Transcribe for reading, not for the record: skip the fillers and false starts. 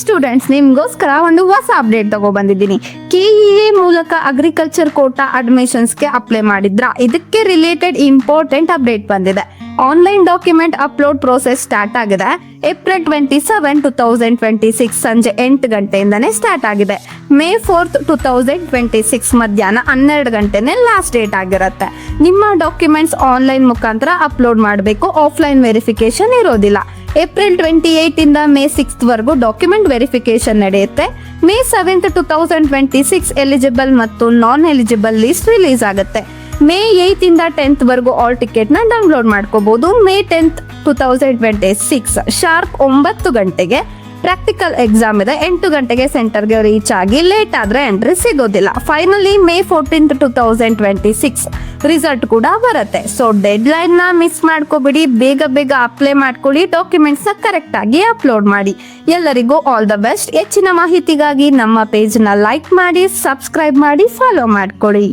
Students, ನಿಮ್ಗೋಸ್ಕರ ಒಂದು ಹೊಸ ಅಪ್ಡೇಟ್ ತಗೊಬಂದಿದ್ದೀನಿ. KEA ಮೂಲಕ ಅಗ್ರಿಕಲ್ಚರ್ ಕೋಟಾ ಅಡ್ಮಿಷನ್ಸ್ಗೆ ಅಪ್ಲೈ ಮಾಡಿದ್ರ, ಇದಕ್ಕೆ ರಿಲೇಟೆಡ್ ಇಂಪಾರ್ಟೆಂಟ್ ಅಪ್ಡೇಟ್ ಬಂದಿದೆ. Online document upload process start ಆಗಿದೆ. ಏಪ್ರಿಲ್ 27, 2026 ಸಂಜೆ 8 ಗಂಟೆಯಿಂದನೇ ಸ್ಟಾರ್ಟ್ ಆಗಿದೆ. ಮೇ 4, 2026 ಮಧ್ಯಾಹ್ನ 12 ಗಂಟೆನೇ ಲಾಸ್ಟ್ ಡೇಟ್ ಆಗಿರುತ್ತೆ. ನಿಮ್ಮ ಡಾಕ್ಯುಮೆಂಟ್ಸ್ ಆನ್ಲೈನ್ ಮುಖಾಂತರ ಅಪ್ಲೋಡ್ ಮಾಡಬೇಕು, ಆಫ್ಲೈನ್ ವೆರಿಫಿಕೇಶನ್ ಇರೋದಿಲ್ಲ. ಏಪ್ರಿಲ್ 28 ಇಂದ ಮೇ 6 ವರೆಗೂ ಡಾಕ್ಯುಮೆಂಟ್ ವೆರಿಫಿಕೇಶನ್ ನಡೆಯುತ್ತೆ. ಮೇ 7, 2026 ಎಲಿಜಿಬಲ್ ಮತ್ತು ನಾನ್ ಎಲಿಜಿಬಲ್ ಲಿಸ್ಟ್ ರಿಲೀಸ್ ಆಗುತ್ತೆ. ಮೇ 8 ಇಂದ 10th ವರೆಗೂ ಆಲ್ ಟಿಕೆಟ್ ನ ಡೌನ್ಲೋಡ್ ಮಾಡ್ಕೋಬಹುದು. ಮೇ 10, 2026 ಶಾರ್ಪ್ 9 ಗಂಟೆಗೆ ಪ್ರಾಕ್ಟಿಕಲ್ ಎಕ್ಸಾಮ್ ಇದೆ. 8 ಗಂಟೆಗೆ ಸೆಂಟರ್ಗೆ ರೀಚ್ ಆಗಿ ಲೇಟ್ ಆದ್ರೆ ಎಂಟ್ರಿ ಸಿಗೋದಿಲ್ಲ. ಫೈನಲಿ ಮೇ 14, 2026 ರಿಸಲ್ಟ್ ಕೂಡ ಬರುತ್ತೆ. ಸೊ ಡೆಡ್ ಲೈನ್ ನ ಮಿಸ್ ಮಾಡ್ಕೋಬಿಡಿ, ಬೇಗ ಅಪ್ಲೈ ಮಾಡ್ಕೊಳ್ಳಿ, ಡಾಕ್ಯುಮೆಂಟ್ಸ್ ನ ಕರೆಕ್ಟ್ ಆಗಿ ಅಪ್ಲೋಡ್ ಮಾಡಿ. ಎಲ್ಲರಿಗೂ ಆಲ್ ದ ಬೆಸ್ಟ್. ಹೆಚ್ಚಿನ ಮಾಹಿತಿಗಾಗಿ ನಮ್ಮ ಪೇಜ್ ನ ಲೈಕ್ ಮಾಡಿ, ಸಬ್ಸ್ಕ್ರೈಬ್ ಮಾಡಿ, ಫಾಲೋ ಮಾಡ್ಕೊಳ್ಳಿ.